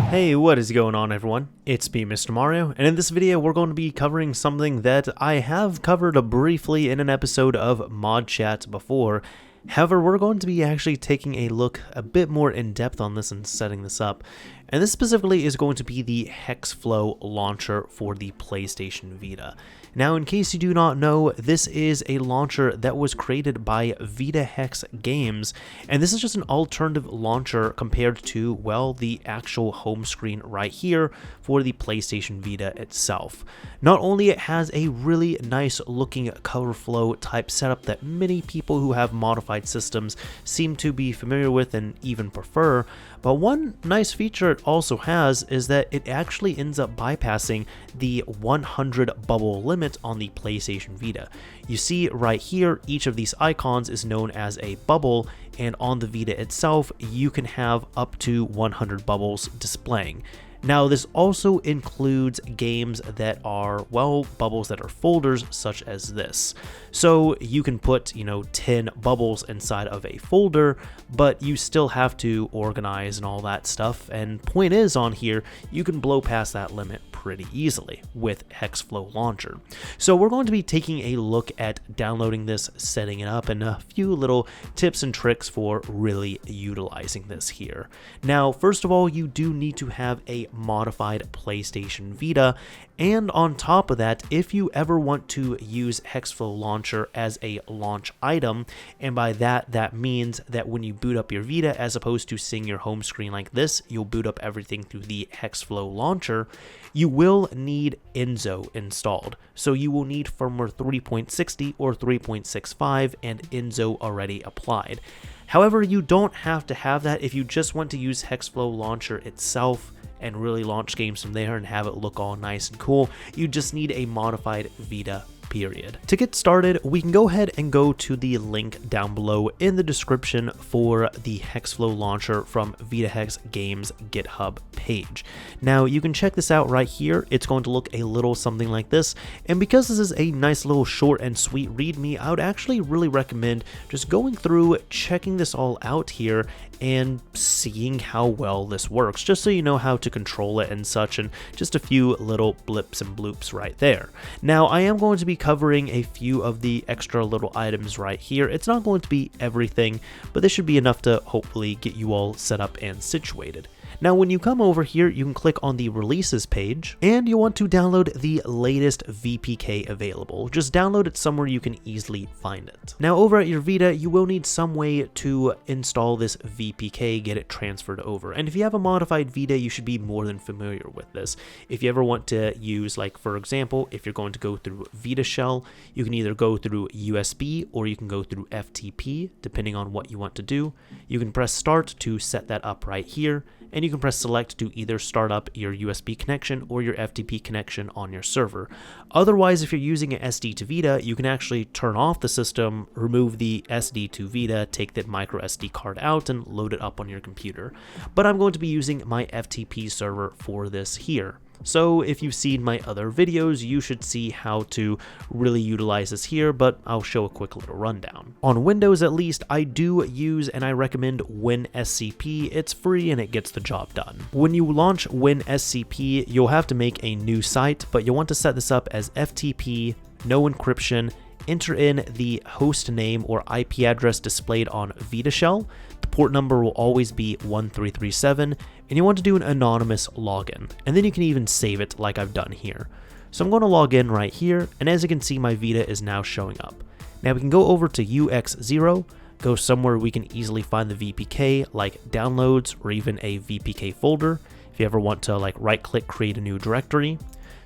Hey, what is going on everyone? It's me, Mr. Mario, and in this video we're going to be covering something that I have covered briefly in an episode of Mod Chat before. However, we're going to be actually taking a look a bit more in depth on this and setting this up. And this specifically is going to be the HexFlow Launcher for the PlayStation Vita. Now, in case you do not know, this is a launcher that was created by VitaHEX Games, and this is just an alternative launcher compared to, well, the actual home screen right here for the PlayStation Vita itself. Not only it has a really nice looking cover flow type setup that many people who have modified systems seem to be familiar with and even prefer, but one nice feature it also has is that it actually ends up bypassing the 100 bubble limit on the PlayStation Vita. You see right here, each of these icons is known as a bubble, and on the Vita itself, you can have up to 100 bubbles displaying. Now, this also includes games that are, well, bubbles that are folders such as this. So you can put, 10 bubbles inside of a folder, but you still have to organize and all that stuff. And point is, on here, you can blow past that limit pretty easily with HexFlow Launcher. So we're going to be taking a look at downloading this, setting it up, and a few little tips and tricks for really utilizing this here. Now, first of all, you do need to have a modified PlayStation Vita, and on top of that, if you ever want to use HexFlow Launcher as a launch item, and by that means that when you boot up your Vita, as opposed to seeing your home screen like this, you'll boot up everything through the HexFlow Launcher, you will need Enzo installed. So you will need firmware 3.60 or 3.65 and Enzo already applied. However, you don't have to have that if you just want to use HexFlow Launcher itself and really launch games from there and have it look all nice and cool. You just need a modified Vita, period. To get started, we can go ahead and go to the link down below in the description for the HexFlow Launcher from VitaHEX Games GitHub page. Now, you can check this out right here. It's going to look a little something like this, and because this is a nice little short and sweet readme, I would actually really recommend just going through, checking this all out here, and seeing how well this works, just so you know how to control it and such, and just a few little blips and bloops right there. Now, I am going to be covering a few of the extra little items right here. It's not going to be everything, but this should be enough to hopefully get you all set up and situated. Now, when you come over here, you can click on the releases page, and you want to download the latest VPK available. Just download it somewhere you can easily find it. Now, over at your Vita, you will need some way to install this VPK, get it transferred over. And if you have a modified Vita, you should be more than familiar with this. If you ever want to use, like, for example, if you're going to go through Vita Shell, you can either go through USB or you can go through FTP, depending on what you want to do. You can press start to set that up right here, and you can press select to either start up your USB connection or your FTP connection on your server. Otherwise, if you're using an SD to Vita, you can actually turn off the system, remove the SD to Vita, take that micro SD card out, and load it up on your computer. But I'm going to be using my FTP server for this here. So if you've seen my other videos, you should see how to really utilize this here, but I'll show a quick little rundown. On Windows at least, I do use and I recommend WinSCP. It's free and it gets the job done. When you launch WinSCP, you'll have to make a new site, but you'll want to set this up as FTP, no encryption, enter in the host name or IP address displayed on Vita Shell. The port number will always be 1337, and you want to do an anonymous login, and then you can even save it like I've done here. So I'm going to log in right here, and as you can see, my Vita is now showing up. Now we can go over to UX0, go somewhere we can easily find the VPK, like downloads or even a VPK folder, if you ever want to like right click, create a new directory.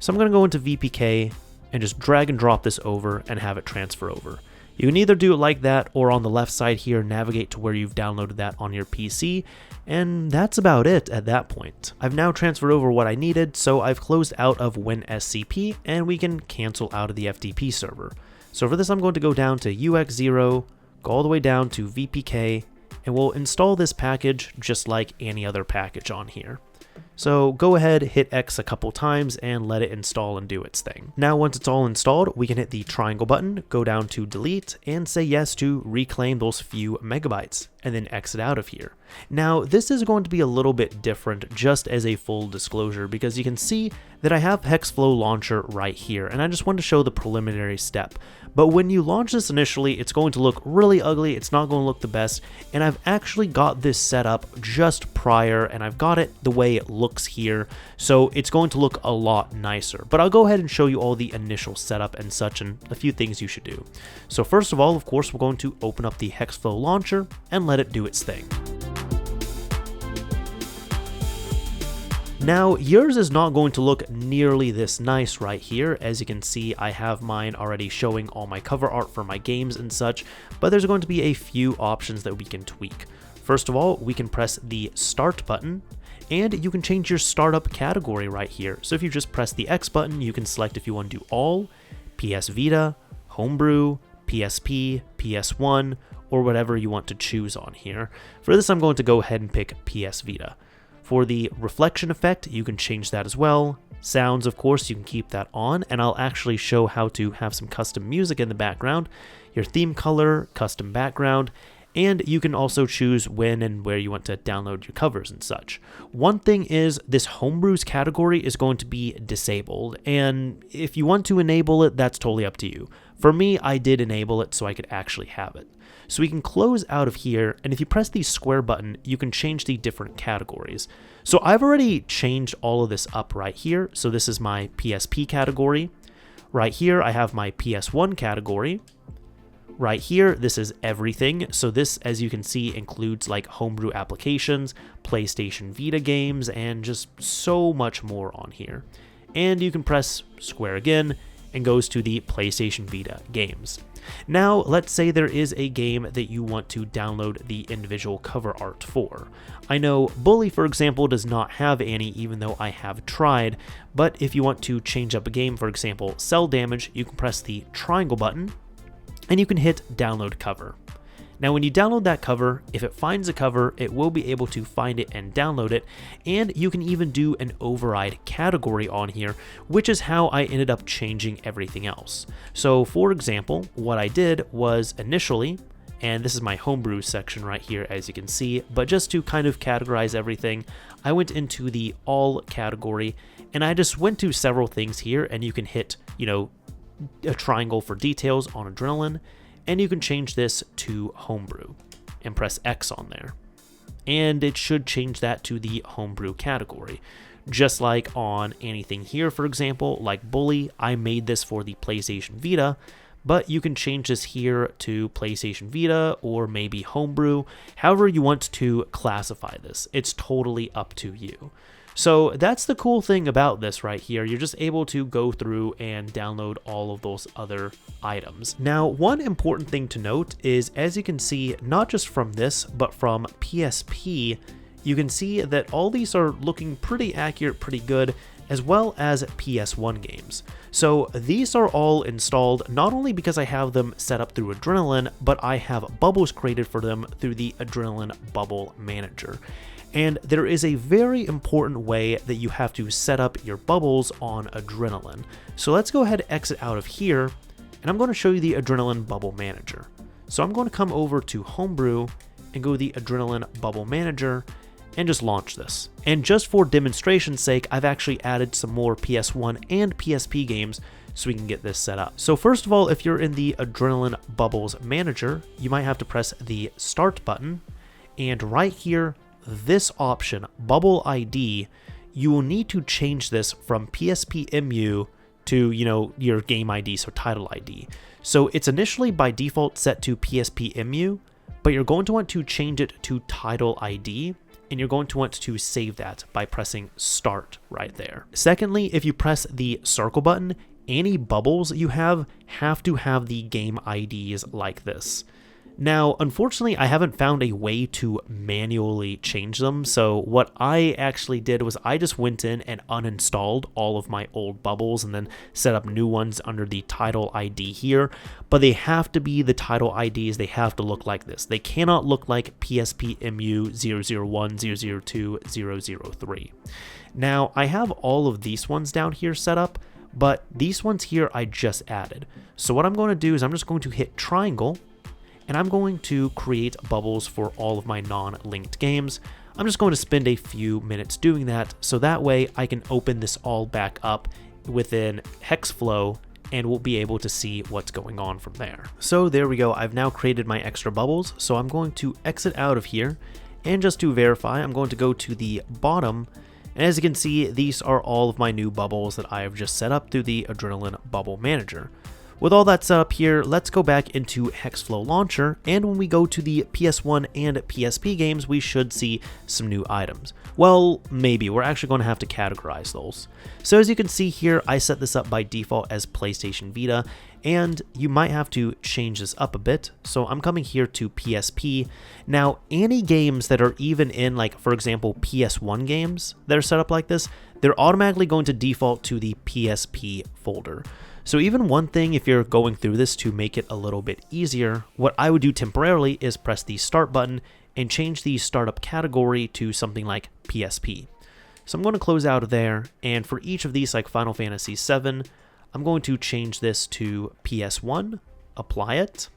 So I'm going to go into VPK and just drag and drop this over and have it transfer over. You can either do it like that, or on the left side here, navigate to where you've downloaded that on your PC, and that's about it at that point. I've now transferred over what I needed, so I've closed out of WinSCP, and we can cancel out of the FTP server. So for this, I'm going to go down to UX0, go all the way down to VPK, and we'll install this package just like any other package on here. So go ahead, hit X a couple times and let it install and do its thing. Now once it's all installed, we can hit the triangle button, go down to delete, and say yes to reclaim those few megabytes, and then exit out of here. Now this is going to be a little bit different, just as a full disclosure, because you can see that I have HexFlow Launcher right here, and I just want to show the preliminary step. But when you launch this initially, it's going to look really ugly, it's not going to look the best, and I've actually got this set up just prior, and I've got it the way it looks here, so it's going to look a lot nicer. But I'll go ahead and show you all the initial setup and such, and a few things you should do. So first of all, of course, we're going to open up the HexFlow Launcher and let it do its thing. Now, yours is not going to look nearly this nice right here. As you can see, I have mine already showing all my cover art for my games and such, but there's going to be a few options that we can tweak. First of all, we can press the Start button, and you can change your startup category right here. So if you just press the X button, you can select if you want to do all, PS Vita, Homebrew, PSP, PS1, or whatever you want to choose on here. For this, I'm going to go ahead and pick PS Vita. For the reflection effect, you can change that as well. Sounds, of course, you can keep that on, and I'll actually show how to have some custom music in the background, your theme color, custom background, and you can also choose when and where you want to download your covers and such. One thing is, this Homebrews category is going to be disabled, and if you want to enable it, that's totally up to you. For me, I did enable it so I could actually have it. So we can close out of here, and if you press the square button, you can change the different categories. So I've already changed all of this up right here. So this is my PSP category. Right here, I have my PS1 category. Right here, this is everything. So this, as you can see, includes like homebrew applications, PlayStation Vita games, and just so much more on here. And you can press square again, and goes to the PlayStation Vita games. Now, let's say there is a game that you want to download the individual cover art for. I know Bully, for example, does not have any, even though I have tried, but if you want to change up a game, for example, Cell Damage, you can press the triangle button, and you can hit Download Cover. Now, when you download that cover, if it finds a cover, it will be able to find it and download it, and you can even do an override category on here, which is how I ended up changing everything else. So, for example, what I did was initially, and this is my homebrew section right here, as you can see, but just to kind of categorize everything, I went into the all category, and I just went to several things here, and you can hit, a triangle for details on Adrenaline, and you can change this to Homebrew and press X on there. And it should change that to the Homebrew category. Just like on anything here, for example, like Bully, I made this for the PlayStation Vita, but you can change this here to PlayStation Vita or maybe Homebrew, however you want to classify this. It's totally up to you. So that's the cool thing about this right here. You're just able to go through and download all of those other items. Now, one important thing to note is, as you can see, not just from this, but from PSP, you can see that all these are looking pretty accurate, pretty good, as well as PS1 games. So these are all installed not only because I have them set up through Adrenaline, but I have bubbles created for them through the Adrenaline Bubble Manager. And there is a very important way that you have to set up your bubbles on Adrenaline. So let's go ahead and exit out of here, and I'm going to show you the Adrenaline Bubble Manager. So I'm going to come over to Homebrew and go to the Adrenaline Bubble Manager and just launch this. And just for demonstration's sake, I've actually added some more PS1 and PSP games so we can get this set up. So first of all, if you're in the Adrenaline Bubbles Manager, you might have to press the Start button, and right here, this option, Bubble ID, you will need to change this from PSPMU to, your game ID, so title ID. So it's initially by default set to PSPMU, but you're going to want to change it to title ID, and you're going to want to save that by pressing Start right there. Secondly, if you press the circle button, any bubbles you have to have the game IDs like this. Now, unfortunately, I haven't found a way to manually change them, so what I actually did was I just went in and uninstalled all of my old bubbles and then set up new ones under the title ID here, but they have to be the title IDs, they have to look like this. They cannot look like PSPMU 001, 002, 003. Now, I have all of these ones down here set up, but these ones here I just added. So what I'm going to do is I'm just going to hit triangle, and I'm going to create bubbles for all of my non-linked games. I'm just going to spend a few minutes doing that, so that way I can open this all back up within HexFlow, and we'll be able to see what's going on from there. So there we go, I've now created my extra bubbles, so I'm going to exit out of here, and just to verify, I'm going to go to the bottom, and as you can see, these are all of my new bubbles that I have just set up through the Adrenaline Bubble Manager. With all that set up here, let's go back into HexFlow Launcher, and when we go to the PS1 and PSP games, we should see some new items. Well, maybe. We're actually going to have to categorize those. So as you can see here, I set this up by default as PlayStation Vita, and you might have to change this up a bit. So I'm coming here to PSP. Now, any games that are even in, like, for example, PS1 games that are set up like this, they're automatically going to default to the PSP folder. So even one thing, if you're going through this to make it a little bit easier, what I would do temporarily is press the start button and change the startup category to something like PSP. So I'm going to close out of there, and for each of these, like Final Fantasy VII, I'm going to change this to PS1, apply it,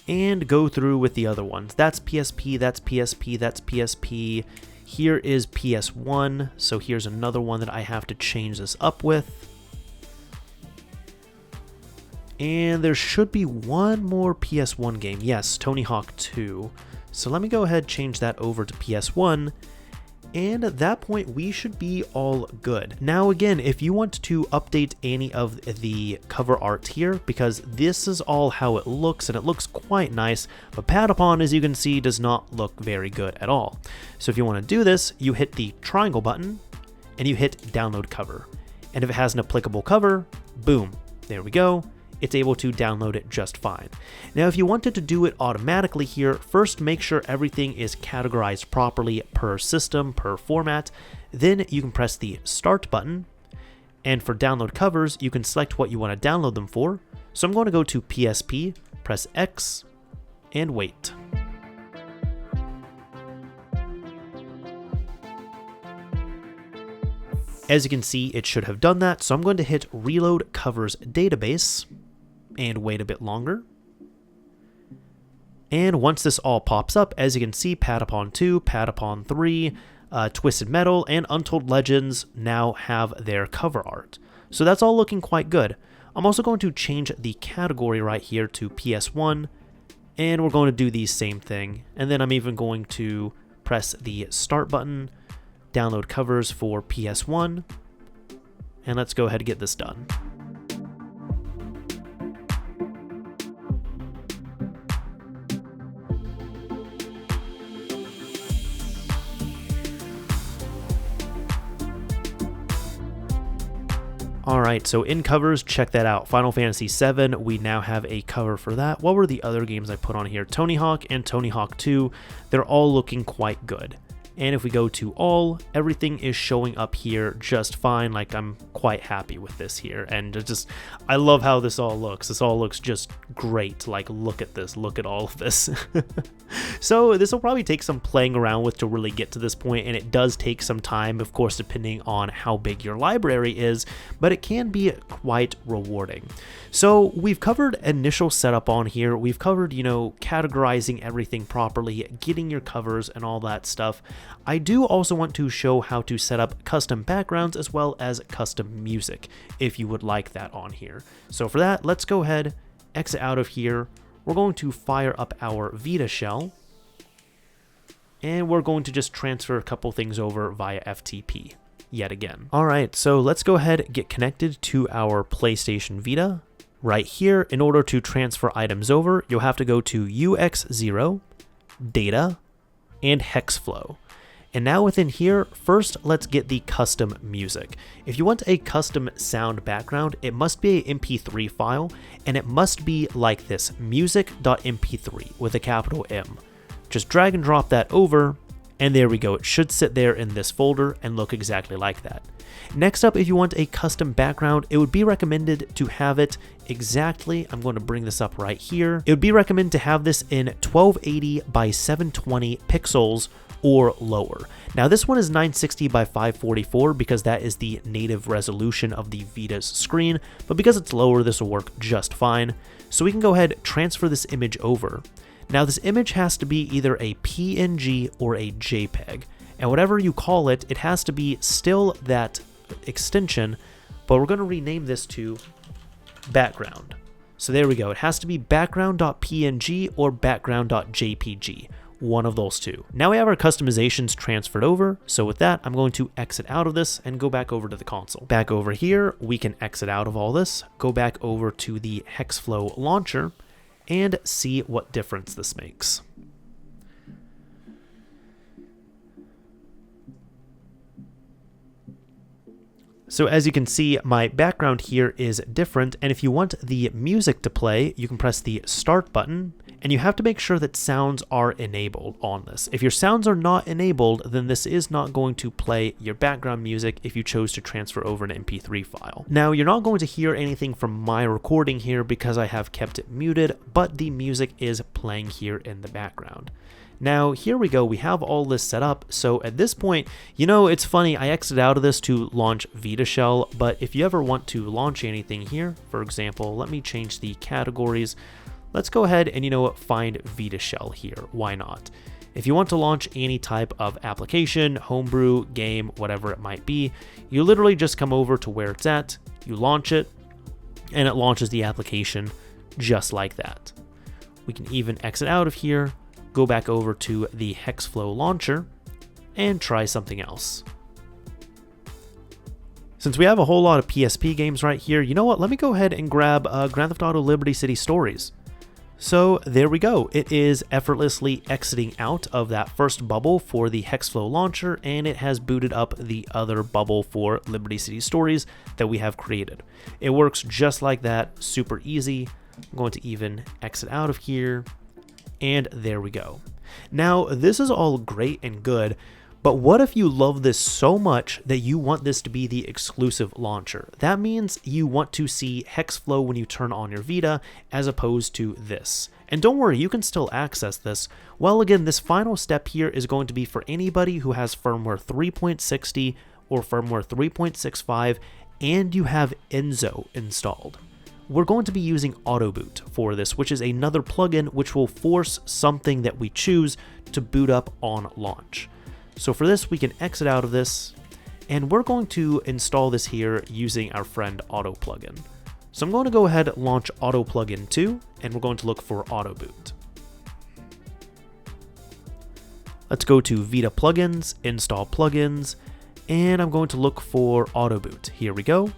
and go through with the other ones. That's PSP, that's PSP, that's PSP. Here is PS1, so here's another one that I have to change this up with. And there should be one more PS1 game. Yes, Tony Hawk 2. So let me go ahead and change that over to PS1. And at that point, we should be all good. Now again, if you want to update any of the cover art here, because this is all how it looks, and it looks quite nice, but Patapon, as you can see, does not look very good at all. So if you want to do this, you hit the triangle button, and you hit download cover. And if it has an applicable cover, boom, there we go. It's able to download it just fine. Now, if you wanted to do it automatically here, first make sure everything is categorized properly per system, per format. Then you can press the start button. And for download covers, you can select what you want to download them for. So I'm going to go to PSP, press X, and wait. As you can see, it should have done that. So I'm going to hit Reload Covers Database and wait a bit longer. And once this all pops up, as you can see, Patapon 2, Patapon 3, Twisted Metal, and Untold Legends now have their cover art. So that's all looking quite good. I'm also going to change the category right here to PS1, and we're going to do the same thing. And then I'm even going to press the start button, download covers for PS1, and let's go ahead and get this done. Alright, so in covers, check that out. Final Fantasy VII, we now have a cover for that. What were the other games I put on here? Tony Hawk and Tony Hawk 2, they're all looking quite good. And if we go to all, everything is showing up here just fine. Like, I'm quite happy with this here. And I love how this all looks. This all looks just great. Like, look at this. Look at all of this. So this will probably take some playing around with to really get to this point, and it does take some time, of course, depending on how big your library is, but it can be quite rewarding. So we've covered initial setup on here. We've covered, categorizing everything properly, getting your covers and all that stuff. I do also want to show how to set up custom backgrounds as well as custom music, if you would like that on here. So for that, let's go ahead, exit out of here. We're going to fire up our Vita shell, and we're going to just transfer a couple things over via FTP yet again. All right, so let's go ahead and get connected to our PlayStation Vita. Right here, in order to transfer items over, you'll have to go to UX0, Data, and HexFlow. And now within here, first let's get the custom music. If you want a custom sound background, it must be an MP3 file, and it must be like this, music.mp3 with a capital M. Just drag and drop that over, and there we go. It should sit there in this folder and look exactly like that. Next up, if you want a custom background, it would be recommended to have it exactly, I'm going to bring this up right here. It would be recommended to have this in 1280 by 720 pixels or lower. Now this one is 960 by 544 because that is the native resolution of the Vita's screen, but because it's lower, this will work just fine. So we can go ahead, transfer this image over. Now this image has to be either a PNG or a JPEG, and whatever you call it, it has to be still that extension, but we're going to rename this to background. So there we go. It has to be background.png or background.jpg. One of those two. Now we have our customizations transferred over, so with that, I'm going to exit out of this and go back over to the console. Back over here, we can exit out of all this, go back over to the HexFlow Launcher, and see what difference this makes. So as you can see, my background here is different, and if you want the music to play, you can press the start button, and you have to make sure that sounds are enabled on this. If your sounds are not enabled, then this is not going to play your background music if you chose to transfer over an MP3 file. Now, you're not going to hear anything from my recording here because I have kept it muted, but the music is playing here in the background. Now, here we go, we have all this set up, so at this point, you know, it's funny, I exited out of this to launch VitaShell, but if you ever want to launch anything here, for example, let me change the categories. Let's go ahead and, you know what, find VitaShell here. Why not? If you want to launch any type of application, homebrew, game, whatever it might be, you literally just come over to where it's at, you launch it, and it launches the application just like that. We can even exit out of here, go back over to the HexFlow Launcher, and try something else. Since we have a whole lot of PSP games right here, you know what, let me go ahead and grab Grand Theft Auto Liberty City Stories. So there we go, it is effortlessly exiting out of that first bubble for the HexFlow Launcher, and it has booted up the other bubble for Liberty City Stories that we have created. It works just like that, super easy. I'm going to even exit out of here, and there we go. Now, this is all great and good, but what if you love this so much that you want this to be the exclusive launcher? That means you want to see HexFlow when you turn on your Vita as opposed to this. And don't worry, you can still access this. Well, again, this final step here is going to be for anybody who has firmware 3.60 or firmware 3.65 and you have Enzo installed. We're going to be using AutoBoot for this, which is another plugin which will force something that we choose to boot up on launch. So for this, we can exit out of this, and we're going to install this here using our friend Auto Plugin. So I'm going to go ahead and launch Auto Plugin 2, and we're going to look for AutoBoot. Let's go to Vita Plugins, Install Plugins, and I'm going to look for AutoBoot. Here we go.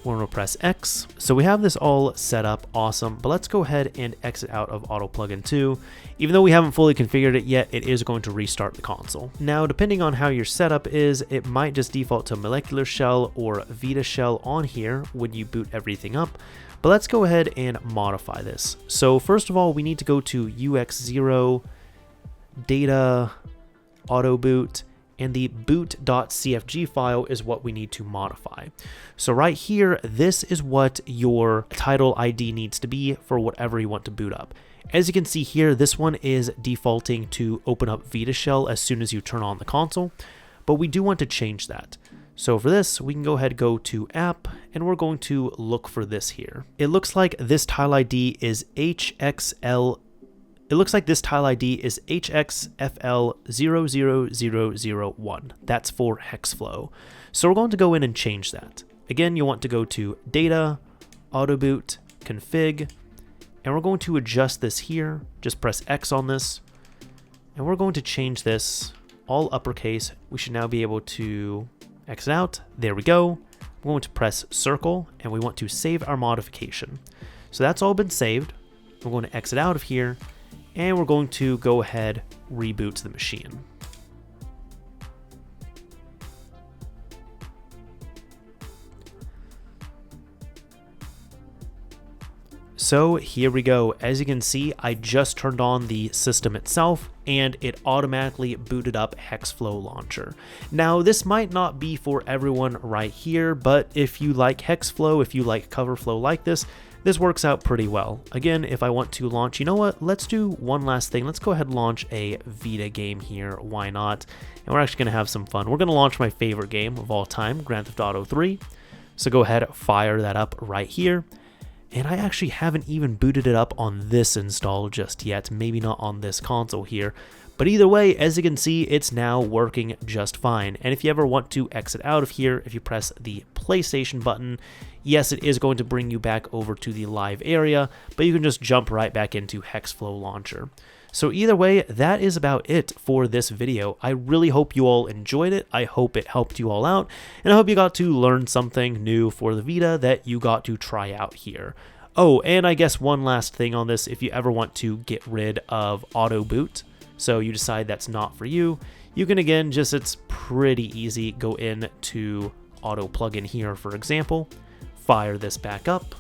We're going to press X. So we have this all set up, awesome, but let's go ahead and exit out of Auto Plugin 2. Even though we haven't fully configured it yet, it is going to restart the console. Now, depending on how your setup is, it might just default to Molecular Shell or Vita Shell on here when you boot everything up, but let's go ahead and modify this. So first of all, we need to go to UX0, Data, AutoBoot, and the boot.cfg file is what we need to modify. So right here, this is what your title ID needs to be for whatever you want to boot up. As you can see here, this one is defaulting to open up VitaShell as soon as you turn on the console, but we do want to change that. So for this, we can go ahead and go to App, and we're going to look for this here. It looks like this tile ID is HXL. It looks like this tile ID is HXFL00001. That's for HexFlow. So we're going to go in and change that. Again, you want to go to Data, AutoBoot, Config, and we're going to adjust this here. Just press X on this, and we're going to change this all uppercase. We should now be able to exit out. There we go. We're going to press circle, and we want to save our modification. So that's all been saved. We're going to exit out of here, and we're going to go ahead, reboot the machine. So here we go. As you can see, I just turned on the system itself and it automatically booted up HexFlow Launcher. Now this might not be for everyone right here, but if you like HexFlow, if you like cover flow like this works out pretty well. Again, if I want to launch, you know what, let's do one last thing. Let's go ahead and launch a Vita game here, why not? And we're actually gonna have some fun. We're gonna launch my favorite game of all time, Grand Theft Auto 3. So go ahead, fire that up right here. And I actually haven't even booted it up on this install just yet, maybe not on this console here. But either way, as you can see, it's now working just fine. And if you ever want to exit out of here, if you press the PlayStation button, yes, it is going to bring you back over to the LiveArea, but you can just jump right back into HexFlow Launcher. So either way, that is about it for this video. I really hope you all enjoyed it. I hope it helped you all out, and I hope you got to learn something new for the Vita that you got to try out here. Oh, and I guess one last thing on this, if you ever want to get rid of AutoBoot, so you decide that's not for you, you can again just, it's pretty easy, go into Auto Plugin here, for example, fire this back up,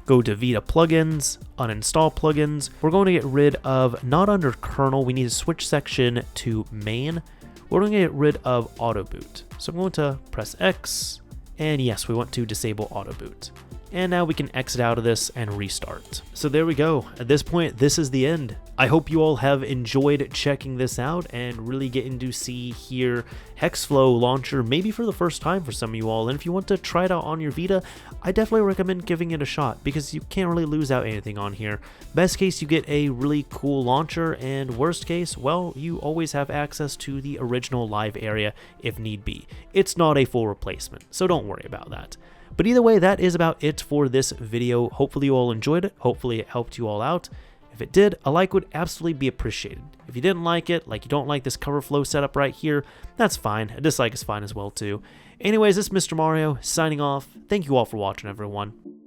go to Vita Plugins, uninstall plugins. We're going to get rid of, not under kernel, we need to switch section to main. We're going to get rid of AutoBoot. So I'm going to press X, and yes, we want to disable AutoBoot. And now we can exit out of this and restart. So there we go. At this point, this is the end. I hope you all have enjoyed checking this out and really getting to see here HexFlow Launcher, maybe for the first time for some of you all. And if you want to try it out on your Vita, I definitely recommend giving it a shot because you can't really lose out anything on here. Best case, you get a really cool launcher, and worst case, well, you always have access to the original LiveArea if need be. It's not a full replacement, so don't worry about that. But either way, that is about it for this video. Hopefully you all enjoyed it. Hopefully it helped you all out. If it did, a like would absolutely be appreciated. If you didn't like it, like you don't like this cover flow setup right here, that's fine. A dislike is fine as well too. Anyways, this is Mr. Mario signing off. Thank you all for watching, everyone.